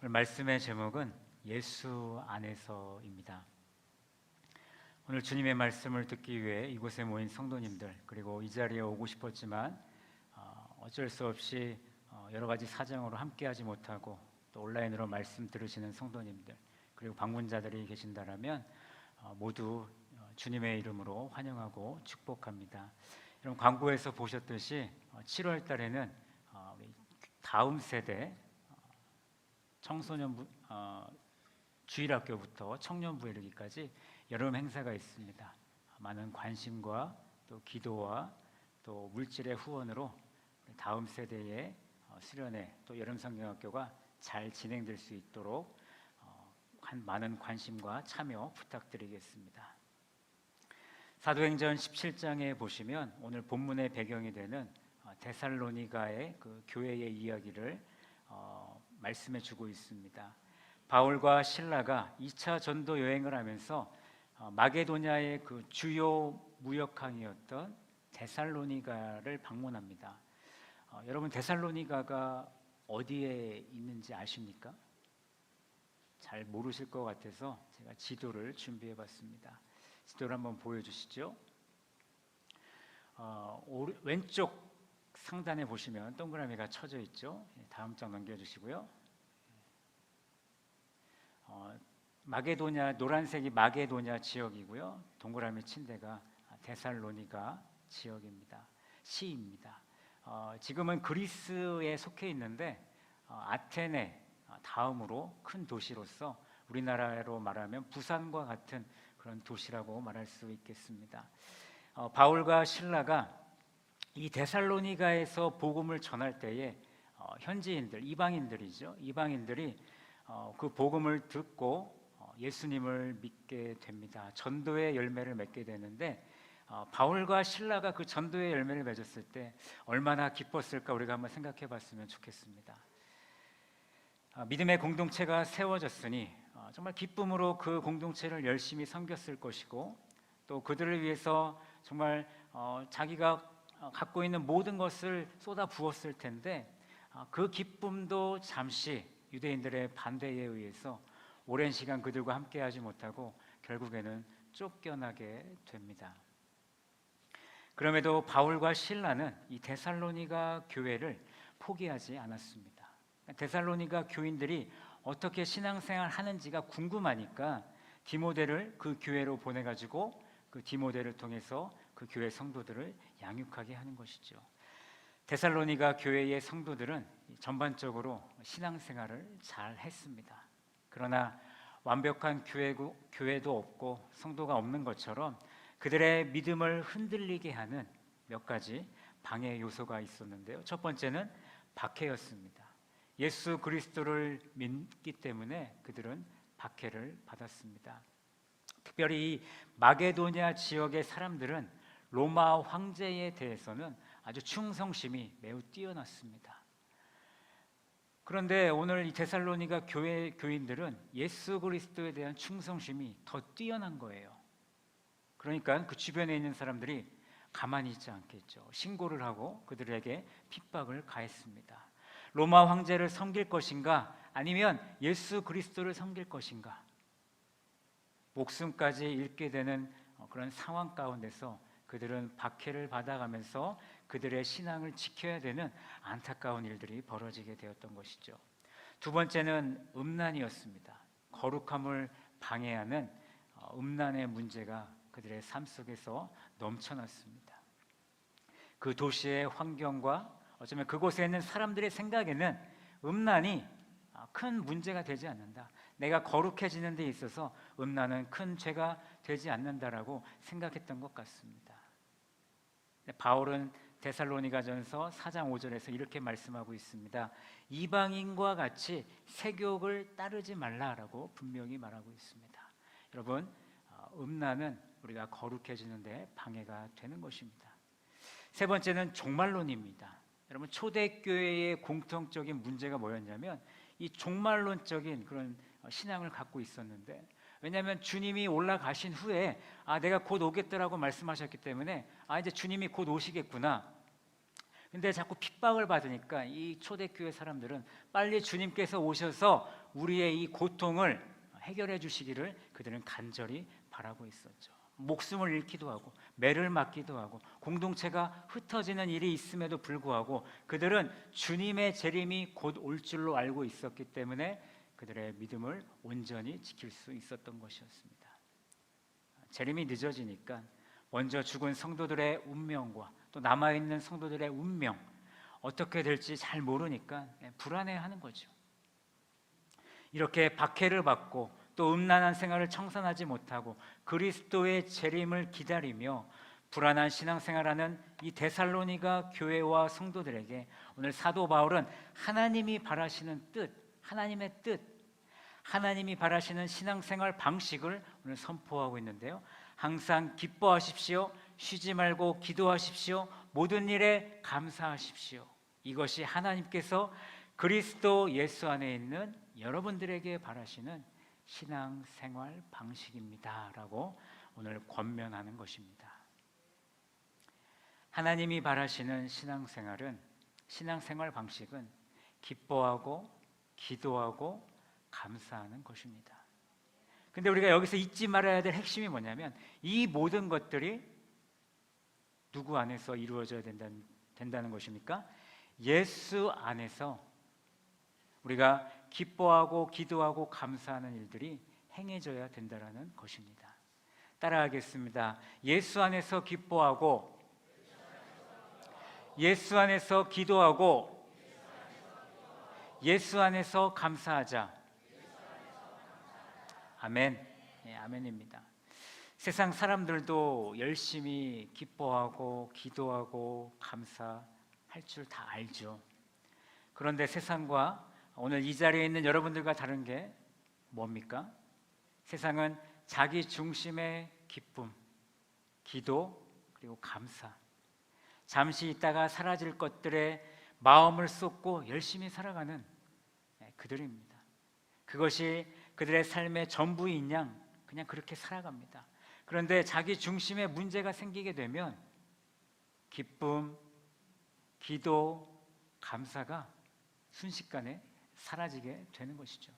오늘 말씀의 제목은 예수 안에서입니다. 오늘 주님의 말씀을 듣기 위해 이곳에 모인 성도님들, 그리고 이 자리에 오고 싶었지만 어쩔 수 없이 여러 가지 사정으로 함께하지 못하고 또 온라인으로 말씀 들으시는 성도님들, 그리고 방문자들이 계신다라면 모두 주님의 이름으로 환영하고 축복합니다. 여러분, 광고에서 보셨듯이 7월 달에는 다음 세대 청소년부 주일학교부터 청년부에 이르기까지 여름 행사가 있습니다. 많은 관심과 또 기도와 또 물질의 후원으로 다음 세대의 수련회 또 여름 성경학교가 잘 진행될 수 있도록 많은 관심과 참여 부탁드리겠습니다. 사도행전 17장에 보시면 오늘 본문의 배경이 되는 데살로니가의 그 교회의 이야기를 말씀해 주고 있습니다. 바울과 실라가 2차 전도 여행을 하면서 마게도냐의 그 주요 무역항이었던 데살로니가를 방문합니다. 여러분, 데살로니가가 어디에 있는지 아십니까? 잘 모르실 것 같아서 제가 지도를 준비해 봤습니다. 지도를 한번 보여주시죠. 왼쪽 상단에 보시면 동그라미가 쳐져 있죠. 다음 장 넘겨주시고요. 마게도냐, 노란색이 마게도냐 지역이고요. 동그라미 친 데가 데살로니가 지역입니다. 시입니다. 지금은 그리스에 속해 있는데 아테네 다음으로 큰 도시로서 우리나라로 말하면 부산과 같은 그런 도시라고 말할 수 있겠습니다. 바울과 실라가 이 데살로니가에서 복음을 전할 때에 현지인들, 이방인들이 그 복음을 듣고 예수님을 믿게 됩니다. 전도의 열매를 맺게 되는데 바울과 실라가 그 전도의 열매를 맺었을 때 얼마나 기뻤을까 우리가 한번 생각해 봤으면 좋겠습니다. 믿음의 공동체가 세워졌으니 정말 기쁨으로 그 공동체를 열심히 섬겼을 것이고 또 그들을 위해서 정말 자기가 갖고 있는 모든 것을 쏟아 부었을 텐데 그 기쁨도 잠시 유대인들의 반대에 의해서 오랜 시간 그들과 함께하지 못하고 결국에는 쫓겨나게 됩니다. 그럼에도 바울과 실라는 이 데살로니가 교회를 포기하지 않았습니다. 데살로니가 교인들이 어떻게 신앙생활 하는지가 궁금하니까 디모데를 그 교회로 보내가지고 그 디모데를 통해서 그 교회 성도들을 양육하게 하는 것이죠. 데살로니가 교회의 성도들은 전반적으로 신앙생활을 잘 했습니다. 그러나 완벽한 교회도 없고 성도가 없는 것처럼 그들의 믿음을 흔들리게 하는 몇 가지 방해 요소가 있었는데요. 첫 번째는 박해였습니다. 예수 그리스도를 믿기 때문에 그들은 박해를 받았습니다. 특별히 이 마게도냐 지역의 사람들은 로마 황제에 대해서는 아주 충성심이 매우 뛰어났습니다. 그런데 오늘 이 데살로니가 교회 교인들은 예수 그리스도에 대한 충성심이 더 뛰어난 거예요. 그러니까 그 주변에 있는 사람들이 가만히 있지 않겠죠. 신고를 하고 그들에게 핍박을 가했습니다. 로마 황제를 섬길 것인가 아니면 예수 그리스도를 섬길 것인가, 목숨까지 잃게 되는 그런 상황 가운데서 그들은 박해를 받아가면서 그들의 신앙을 지켜야 되는 안타까운 일들이 벌어지게 되었던 것이죠. 두 번째는 음란이었습니다. 거룩함을 방해하는 음란의 문제가 그들의 삶 속에서 넘쳐났습니다. 그 도시의 환경과 어쩌면 그곳에 있는 사람들의 생각에는 음란이 큰 문제가 되지 않는다. 내가 거룩해지는 데 있어서 음란은 큰 죄가 되지 않는다라고 생각했던 것 같습니다. 바울은 데살로니가전서 4장 5절에서 이렇게 말씀하고 있습니다. 이방인과 같이 세욕을 따르지 말라라고 분명히 말하고 있습니다. 여러분, 음란은 우리가 거룩해지는 데 방해가 되는 것입니다. 세 번째는 종말론입니다. 여러분, 초대교회의 공통적인 문제가 뭐였냐면 이 종말론적인 그런 신앙을 갖고 있었는데, 왜냐하면 주님이 올라가신 후에 내가 곧 오겠다라고 말씀하셨기 때문에 이제 주님이 곧 오시겠구나. 근데 자꾸 핍박을 받으니까 이 초대교회 사람들은 빨리 주님께서 오셔서 우리의 이 고통을 해결해 주시기를 그들은 간절히 바라고 있었죠. 목숨을 잃기도 하고 매를 맞기도 하고 공동체가 흩어지는 일이 있음에도 불구하고 그들은 주님의 재림이 곧 올 줄로 알고 있었기 때문에 그들의 믿음을 온전히 지킬 수 있었던 것이었습니다. 재림이 늦어지니까 먼저 죽은 성도들의 운명과 또 남아있는 성도들의 운명, 어떻게 될지 잘 모르니까 불안해하는 거죠. 이렇게 박해를 받고 또 음란한 생활을 청산하지 못하고 그리스도의 재림을 기다리며 불안한 신앙생활하는 이 데살로니가 교회와 성도들에게 오늘 사도 바울은 하나님이 바라시는 뜻, 하나님의 뜻, 하나님이 바라시는 신앙생활 방식을 오늘 선포하고 있는데요. 항상 기뻐하십시오. 쉬지 말고 기도하십시오. 모든 일에 감사하십시오. 이것이 하나님께서 그리스도 예수 안에 있는 여러분들에게 바라시는 신앙생활 방식입니다 라고 오늘 권면하는 것입니다. 하나님이 바라시는 신앙생활 방식은 기뻐하고 기도하고 감사하는 것입니다. 근데 우리가 여기서 잊지 말아야 될 핵심이 뭐냐면 이 모든 것들이 누구 안에서 이루어져야 된다는 것입니까? 예수 안에서 우리가 기뻐하고 기도하고 감사하는 일들이 행해져야 된다는 것입니다. 따라하겠습니다. 예수 안에서 기뻐하고 예수 안에서 기도하고 예수 안에서 감사하자. 아멘. 네, 아멘입니다. 세상 사람들도 열심히 기뻐하고 기도하고 감사할 줄 다 알죠. 그런데 세상과 오늘 이 자리에 있는 여러분들과 다른 게 뭡니까? 세상은 자기 중심의 기쁨, 기도, 그리고 감사, 잠시 있다가 사라질 것들에 마음을 쏟고 열심히 살아가는 그들입니다. 그것이 그들의 삶의 전부인 양 그냥 그렇게 살아갑니다. 그런데 자기 중심에 문제가 생기게 되면 기쁨, 기도, 감사가 순식간에 사라지게 되는 것이죠.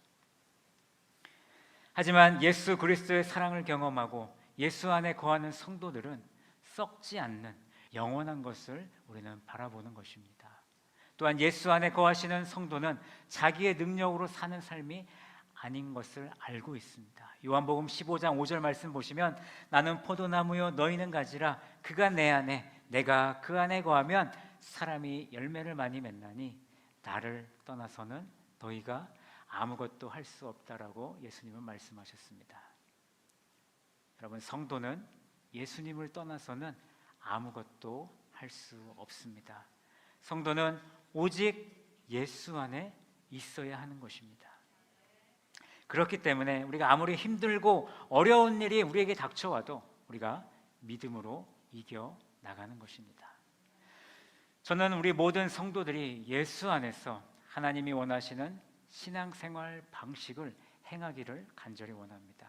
하지만 예수 그리스도의 사랑을 경험하고 예수 안에 거하는 성도들은 썩지 않는 영원한 것을 우리는 바라보는 것입니다. 또한 예수 안에 거하시는 성도는 자기의 능력으로 사는 삶이 아닌 것을 알고 있습니다. 요한복음 15장 5절 말씀 보시면 나는 포도나무요 너희는 가지라 그가 내 안에 내가 그 안에 거하면 사람이 열매를 많이 맺나니 나를 떠나서는 너희가 아무것도 할 수 없다라고 예수님은 말씀하셨습니다. 여러분, 성도는 예수님을 떠나서는 아무것도 할 수 없습니다. 성도는 오직 예수 안에 있어야 하는 것입니다. 그렇기 때문에 우리가 아무리 힘들고 어려운 일이 우리에게 닥쳐와도 우리가 믿음으로 이겨 나가는 것입니다. 저는 우리 모든 성도들이 예수 안에서 하나님이 원하시는 신앙생활 방식을 행하기를 간절히 원합니다.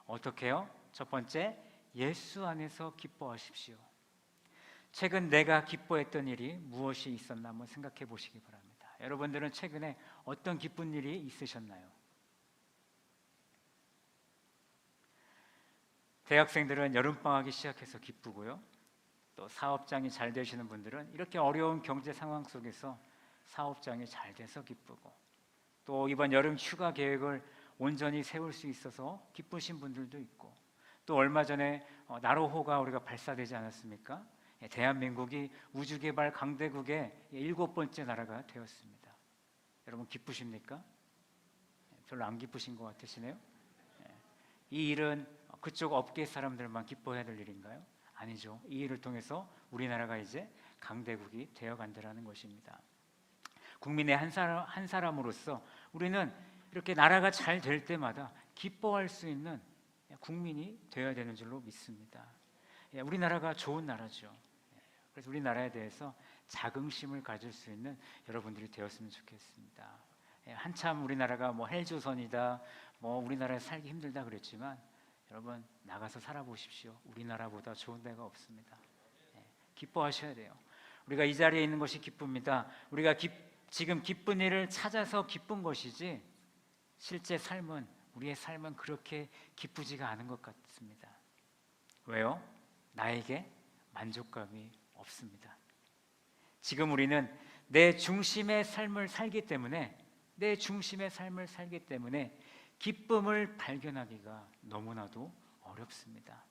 어떻게요? 첫 번째, 예수 안에서 기뻐하십시오. 최근 내가 기뻐했던 일이 무엇이 있었나 한번 생각해 보시기 바랍니다. 여러분들은 최근에 어떤 기쁜 일이 있으셨나요? 대학생들은 여름방학이 시작해서 기쁘고요. 또 사업장이 잘 되시는 분들은 이렇게 어려운 경제 상황 속에서 사업장이 잘 돼서 기쁘고, 또 이번 여름 휴가 계획을 온전히 세울 수 있어서 기쁘신 분들도 있고, 또 얼마 전에 나로호가 우리가 발사되지 않았습니까? 대한민국이 우주개발 강대국의 7번째 나라가 되었습니다. 여러분 기쁘십니까? 별로 안 기쁘신 것 같으시네요. 이 일은 그쪽 업계 사람들만 기뻐해야 될 일인가요? 아니죠. 이 일을 통해서 우리나라가 이제 강대국이 되어간다는 것입니다. 국민의 한 사람으로서 우리는 이렇게 나라가 잘 될 때마다 기뻐할 수 있는 국민이 되어야 되는 줄로 믿습니다. 우리나라가 좋은 나라죠. 그래서 우리나라에 대해서 자긍심을 가질 수 있는 여러분들이 되었으면 좋겠습니다. 한참 우리나라가 헬조선이다, 우리나라에 살기 힘들다 그랬지만 여러분 나가서 살아보십시오. 우리나라보다 좋은 데가 없습니다. 기뻐하셔야 돼요. 우리가 이 자리에 있는 것이 기쁩니다. 우리가 지금 기쁜 일을 찾아서 기쁜 것이지 실제 삶은, 우리의 삶은 그렇게 기쁘지가 않은 것 같습니다. 왜요? 나에게 만족감이 없습니다. 지금 우리는 내 중심의 삶을 살기 때문에 기쁨을 발견하기가 너무나도 어렵습니다.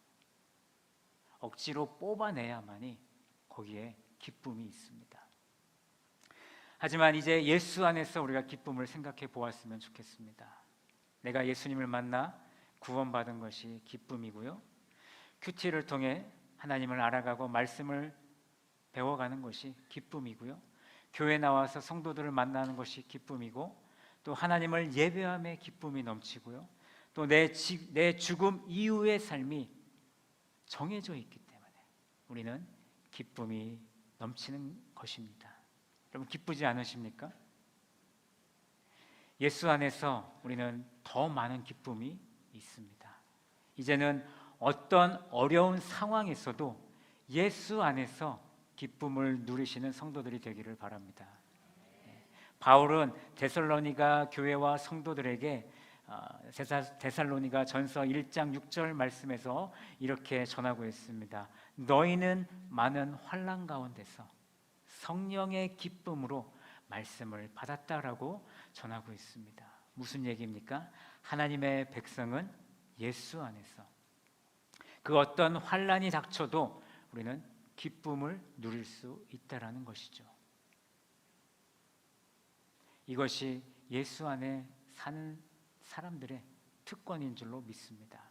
억지로 뽑아내야만이 거기에 기쁨이 있습니다. 하지만 이제 예수 안에서 우리가 기쁨을 생각해 보았으면 좋겠습니다. 내가 예수님을 만나 구원받은 것이 기쁨이고요, 큐티를 통해 하나님을 알아가고 말씀을 배워가는 것이 기쁨이고요, 교회 나와서 성도들을 만나는 것이 기쁨이고, 또 하나님을 예배함에 기쁨이 넘치고요, 또 내 죽음 이후의 삶이 정해져 있기 때문에 우리는 기쁨이 넘치는 것입니다. 여러분, 기쁘지 않으십니까? 예수 안에서 우리는 더 많은 기쁨이 있습니다. 이제는 어떤 어려운 상황에서도 예수 안에서 기쁨을 누리시는 성도들이 되기를 바랍니다. 바울은 데살로니가 교회와 성도들에게 데살로니가 전서 1장 6절 말씀에서 이렇게 전하고 있습니다. 너희는 많은 환난 가운데서 성령의 기쁨으로 말씀을 받았다라고 전하고 있습니다. 무슨 얘기입니까? 하나님의 백성은 예수 안에서 그 어떤 환난이 닥쳐도 우리는 기쁨을 누릴 수 있다라는 것이죠. 이것이 예수 안에 사는 사람들의 특권인 줄로 믿습니다.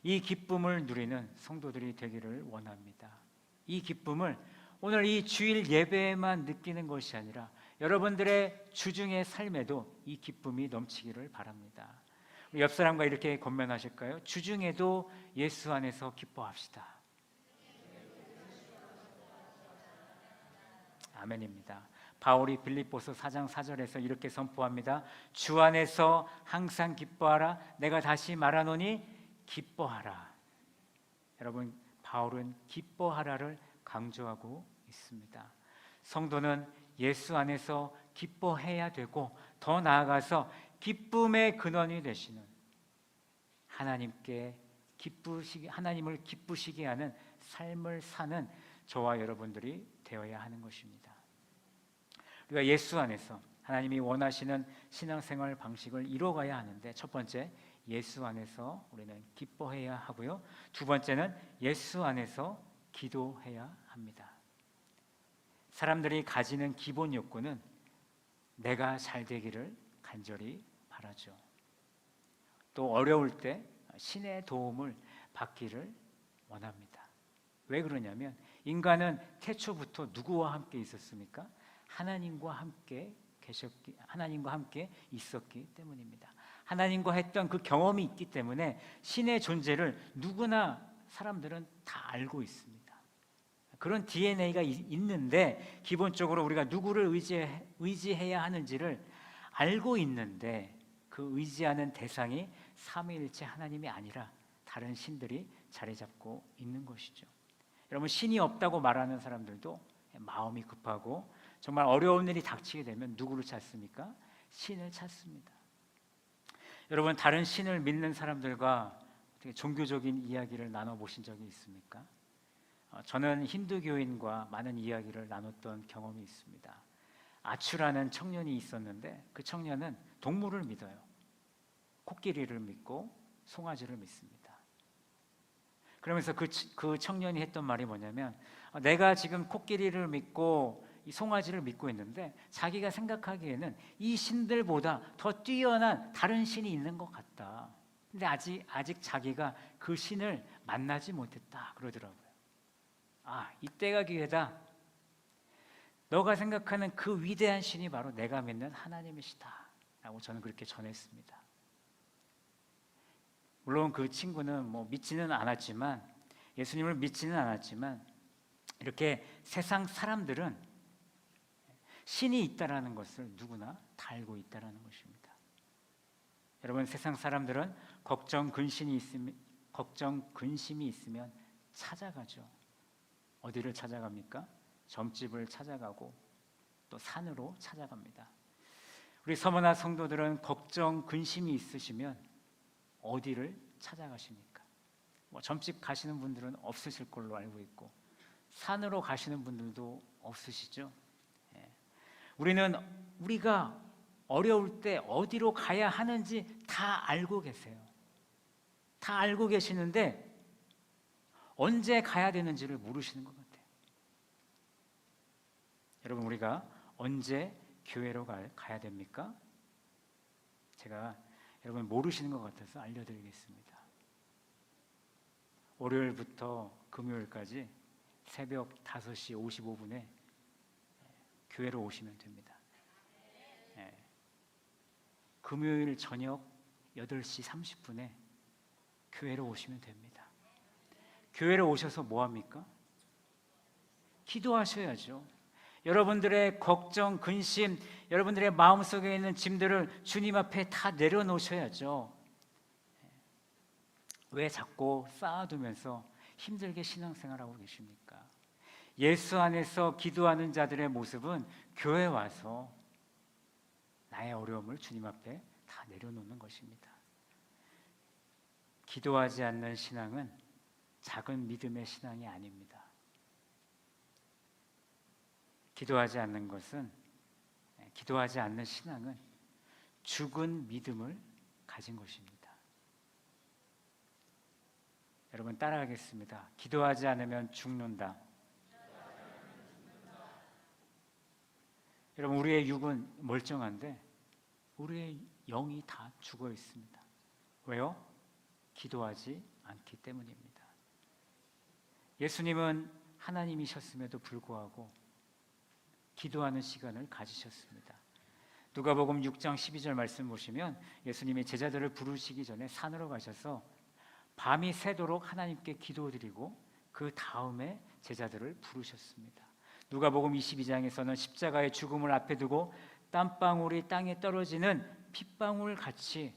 이 기쁨을 누리는 성도들이 되기를 원합니다. 이 기쁨을 오늘 이 주일 예배에만 느끼는 것이 아니라 여러분들의 주중의 삶에도 이 기쁨이 넘치기를 바랍니다. 우리 옆 사람과 이렇게 권면하실까요? 주중에도 예수 안에서 기뻐합시다. 아멘입니다. 바울이 빌립보서 4장 4절에서 이렇게 선포합니다. 주 안에서 항상 기뻐하라. 내가 다시 말하노니 기뻐하라. 여러분, 바울은 기뻐하라를 강조하고 있습니다. 성도는 예수 안에서 기뻐해야 되고, 더 나아가서 기쁨의 근원이 되시는 하나님을 기쁘시게 하는 삶을 사는 저와 여러분들이 되어야 하는 것입니다. 우리가 예수 안에서 하나님이 원하시는 신앙생활 방식을 이뤄가야 하는데, 첫 번째, 예수 안에서 우리는 기뻐해야 하고요, 두 번째는 예수 안에서 기도해야 합니다. 사람들이 가지는 기본 욕구는 내가 잘 되기를 간절히 바라죠. 또 어려울 때 신의 도움을 받기를 원합니다. 왜 그러냐면 인간은 태초부터 누구와 함께 있었습니까? 하나님과 함께 있었기 때문입니다. 하나님과 했던 그 경험이 있기 때문에 신의 존재를 누구나 사람들은 다 알고 있습니다. 그런 DNA가 있는데, 기본적으로 우리가 누구를 의지해야 하는지를 알고 있는데, 그 의지하는 대상이 삼위일체 하나님이 아니라 다른 신들이 자리 잡고 있는 것이죠. 여러분, 신이 없다고 말하는 사람들도 마음이 급하고 정말 어려운 일이 닥치게 되면 누구를 찾습니까? 신을 찾습니다. 여러분, 다른 신을 믿는 사람들과 어떻게 종교적인 이야기를 나눠보신 적이 있습니까? 저는 힌두교인과 많은 이야기를 나눴던 경험이 있습니다. 아추라는 청년이 있었는데, 그 청년은 동물을 믿어요. 코끼리를 믿고 송아지를 믿습니다. 그러면서 그 청년이 했던 말이 뭐냐면, 내가 지금 코끼리를 믿고 이 송아지를 믿고 있는데 자기가 생각하기에는 이 신들보다 더 뛰어난 다른 신이 있는 것 같다. 근데 아직 자기가 그 신을 만나지 못했다 그러더라고요. 이때가 기회다. 너가 생각하는 그 위대한 신이 바로 내가 믿는 하나님이시다 라고 저는 그렇게 전했습니다. 물론 그 친구는 믿지는 않았지만, 예수님을 믿지는 않았지만, 이렇게 세상 사람들은 신이 있다라는 것을 누구나 다 알고 있다라는 것입니다. 여러분, 세상 사람들은 걱정 근심이 있으면 찾아가죠. 어디를 찾아갑니까? 점집을 찾아가고 또 산으로 찾아갑니다. 우리 서머나 성도들은 걱정, 근심이 있으시면 어디를 찾아가십니까? 점집 가시는 분들은 없으실 걸로 알고 있고 산으로 가시는 분들도 없으시죠? 우리가 어려울 때 어디로 가야 하는지 다 알고 계세요. 다 알고 계시는데 언제 가야 되는지를 모르시는 것 같아요. 여러분, 우리가 언제 교회로 가야 됩니까? 제가 여러분 모르시는 것 같아서 알려드리겠습니다. 월요일부터 금요일까지 새벽 5시 55분에 교회로 오시면 됩니다. 금요일 저녁 8시 30분에 교회로 오시면 됩니다. 교회로 오셔서 뭐 합니까? 기도하셔야죠. 여러분들의 걱정, 근심, 여러분들의 마음속에 있는 짐들을 주님 앞에 다 내려놓으셔야죠. 왜 자꾸 쌓아두면서 힘들게 신앙생활하고 계십니까? 예수 안에서 기도하는 자들의 모습은 교회 와서 나의 어려움을 주님 앞에 다 내려놓는 것입니다. 기도하지 않는 신앙은 작은 믿음의 신앙이 아닙니다. 기도하지 않는 신앙은 죽은 믿음을 가진 것입니다. 여러분 따라하겠습니다. 기도하지 않으면 죽는다. 여러분, 우리의 육은 멀쩡한데 우리의 영이 다 죽어 있습니다. 왜요? 기도하지 않기 때문입니다. 예수님은 하나님이셨음에도 불구하고 기도하는 시간을 가지셨습니다. 누가복음 6장 12절 말씀 보시면 예수님이 제자들을 부르시기 전에 산으로 가셔서 밤이 새도록 하나님께 기도드리고 그 다음에 제자들을 부르셨습니다. 누가복음 22장에서는 십자가의 죽음을 앞에 두고 땀방울이 땅에 떨어지는 핏방울 같이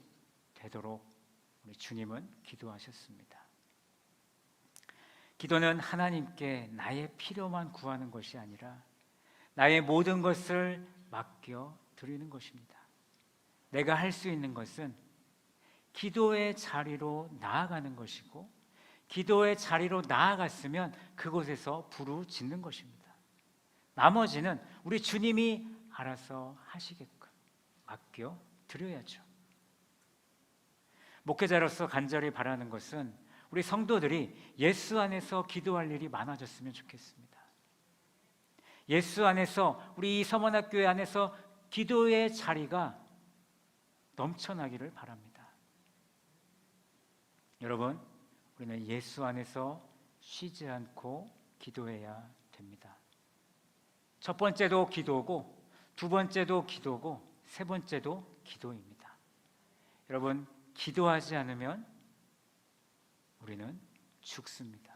되도록 우리 주님은 기도하셨습니다. 기도는 하나님께 나의 필요만 구하는 것이 아니라 나의 모든 것을 맡겨 드리는 것입니다. 내가 할 수 있는 것은 기도의 자리로 나아가는 것이고 기도의 자리로 나아갔으면 그곳에서 부르짖는 것입니다. 나머지는 우리 주님이 알아서 하시게끔 맡겨 드려야죠. 목회자로서 간절히 바라는 것은 우리 성도들이 예수 안에서 기도할 일이 많아졌으면 좋겠습니다. 예수 안에서 우리 이 서머나교회 안에서 기도의 자리가 넘쳐나기를 바랍니다. 여러분, 우리는 예수 안에서 쉬지 않고 기도해야 됩니다. 첫 번째도 기도고 두 번째도 기도고 세 번째도 기도입니다. 여러분, 기도하지 않으면 우리는 죽습니다.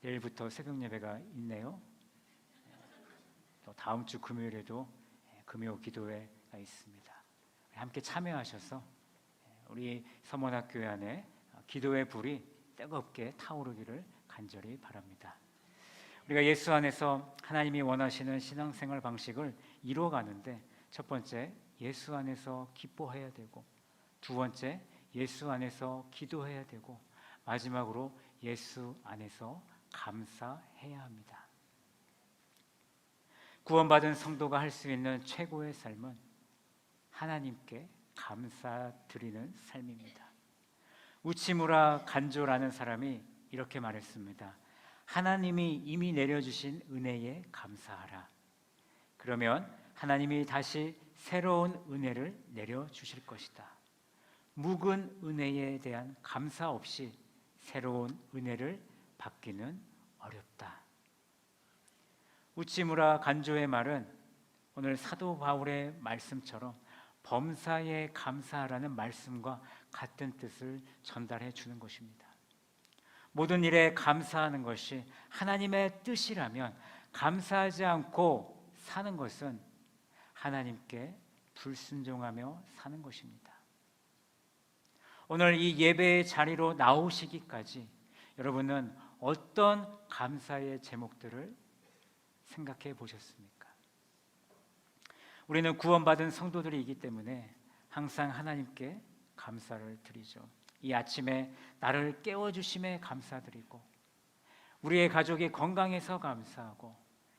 내일부터 새벽 예배가 있네요. 또 다음 주 금요일에도 금요 기도회가 있습니다. 함께 참여하셔서 우리 서머나교회 안에 기도의 불이 뜨겁게 타오르기를 간절히 바랍니다. 우리가 예수 안에서 하나님이 원하시는 신앙생활 방식을 이루어가는데 첫 번째, 예수 안에서 기뻐해야 되고 두 번째, 예수 안에서 기도해야 되고 마지막으로 예수 안에서 감사해야 합니다. 구원받은 성도가 할 수 있는 최고의 삶은 하나님께 감사드리는 삶입니다. 우치무라 간조라는 사람이 이렇게 말했습니다. 하나님이 이미 내려주신 은혜에 감사하라. 그러면 하나님이 다시 새로운 은혜를 내려주실 것이다. 묵은 은혜에 대한 감사 없이 새로운 은혜를 받기는 어렵다. 우치무라 간조의 말은 오늘 사도 바울의 말씀처럼 범사에 감사하라는 말씀과 같은 뜻을 전달해 주는 것입니다. 모든 일에 감사하는 것이 하나님의 뜻이라면 감사하지 않고 사는 것은 하나님께 불순종하며 사는 것입니다. 오늘 이 예배의 자리로 나오시기까지 여러분은 어떤 감사의 제목들을 생각해 보셨습니까? 우리는 구원받은 성도들이기 때문에 항상 하나님께 감사를 드리죠. 이 아침에 나를 깨워주심에 감사드리고, 우리의 가족이 건강해서 감사하고,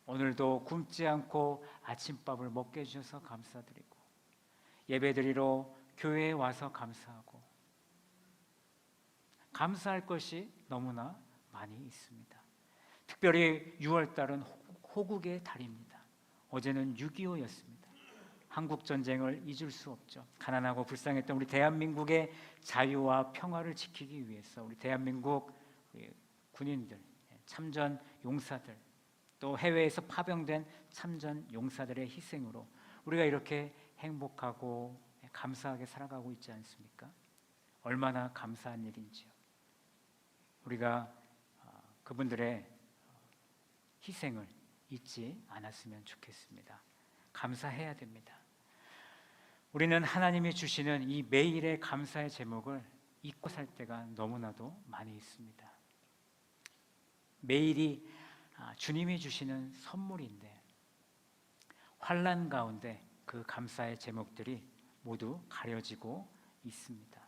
오늘도 굶지 않고 아침밥을 먹게 해주셔서 감사드리고, 예배드리러 교회에 와서 감사하고, 감사할 것이 너무나 많이 있습니다. 특별히 6월달은 호국의 달입니다. 어제는 6.25였습니다. 한국전쟁을 잊을 수 없죠. 가난하고 불쌍했던 우리 대한민국의 자유와 평화를 지키기 위해서 우리 대한민국 군인들, 참전 용사들, 또 해외에서 파병된 참전 용사들의 희생으로 우리가 이렇게 행복하고 감사하게 살아가고 있지 않습니까? 얼마나 감사한 일인지요. 우리가 그분들의 희생을 잊지 않았으면 좋겠습니다. 감사해야 됩니다. 우리는 하나님이 주시는 이 매일의 감사의 제목을 잊고 살 때가 너무나도 많이 있습니다. 매일이 주님이 주시는 선물인데, 환난 가운데 그 감사의 제목들이 모두 가려지고 있습니다.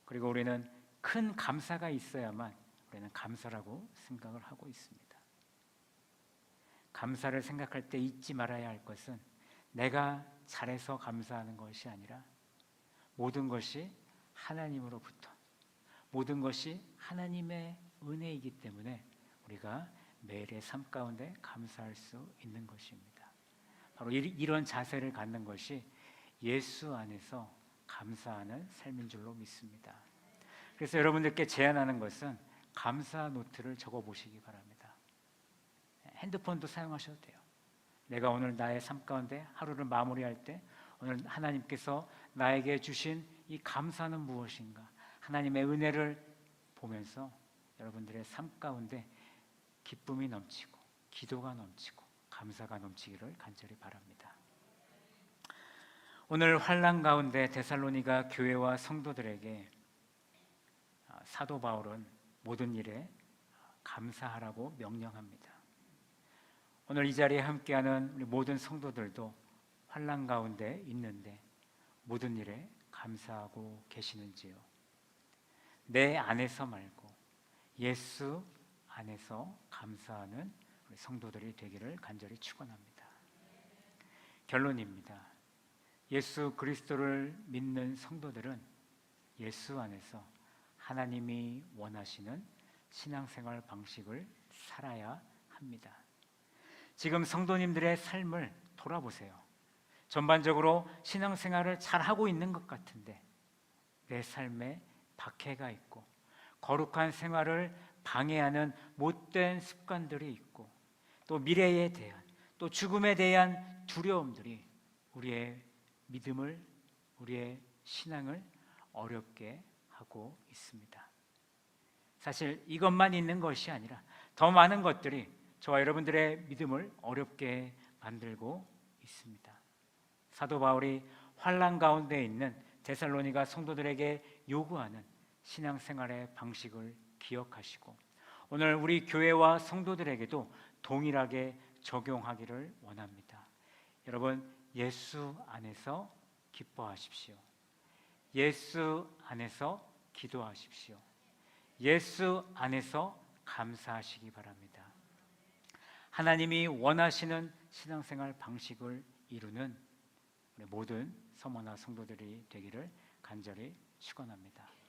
그리고 우리는 큰 감사가 있어야만 우리는 감사라고 생각을 하고 있습니다. 감사를 생각할 때 잊지 말아야 할 것은 내가 잘해서 감사하는 것이 아니라 모든 것이 하나님으로부터, 모든 것이 하나님의 은혜이기 때문에 우리가 매일의 삶 가운데 감사할 수 있는 것입니다. 바로 이런 자세를 갖는 것이 예수 안에서 감사하는 삶인 줄로 믿습니다. 그래서 여러분들께 제안하는 것은 감사 노트를 적어 보시기 바랍니다. 핸드폰도 사용하셔도 돼요. 내가 오늘 나의 삶 가운데 하루를 마무리할 때 오늘 하나님께서 나에게 주신 이 감사는 무엇인가, 하나님의 은혜를 보면서 여러분들의 삶 가운데 기쁨이 넘치고 기도가 넘치고 감사가 넘치기를 간절히 바랍니다. 오늘 환난 가운데 데살로니가 교회와 성도들에게 사도 바울은 모든 일에 감사하라고 명령합니다. 오늘 이 자리에 함께하는 우리 모든 성도들도 환난 가운데 있는데 모든 일에 감사하고 계시는지요? 내 안에서 말고 예수 안에서 감사하는 우리 성도들이 되기를 간절히 축원합니다. 결론입니다. 예수 그리스도를 믿는 성도들은 예수 안에서 하나님이 원하시는 신앙생활 방식을 살아야 합니다. 지금 성도님들의 삶을 돌아보세요. 전반적으로 신앙생활을 잘하고 있는 것 같은데 내 삶에 박해가 있고 거룩한 생활을 방해하는 못된 습관들이 있고 또 미래에 대한, 또 죽음에 대한 두려움들이 우리의 믿음을, 우리의 신앙을 어렵게 하고 있습니다. 사실 이것만 있는 것이 아니라 더 많은 것들이 저와 여러분들의 믿음을 어렵게 만들고 있습니다. 사도 바울이 환난 가운데 있는 데살로니가 성도들에게 요구하는 신앙생활의 방식을 기억하시고 오늘 우리 교회와 성도들에게도 동일하게 적용하기를 원합니다. 여러분, 예수 안에서 기뻐하십시오. 예수 안에서 기도하십시오. 예수 안에서 감사하시기 바랍니다. 하나님이 원하시는 신앙생활 방식을 이루는 우리 모든 성모나 성도들이 되기를 간절히 축원합니다.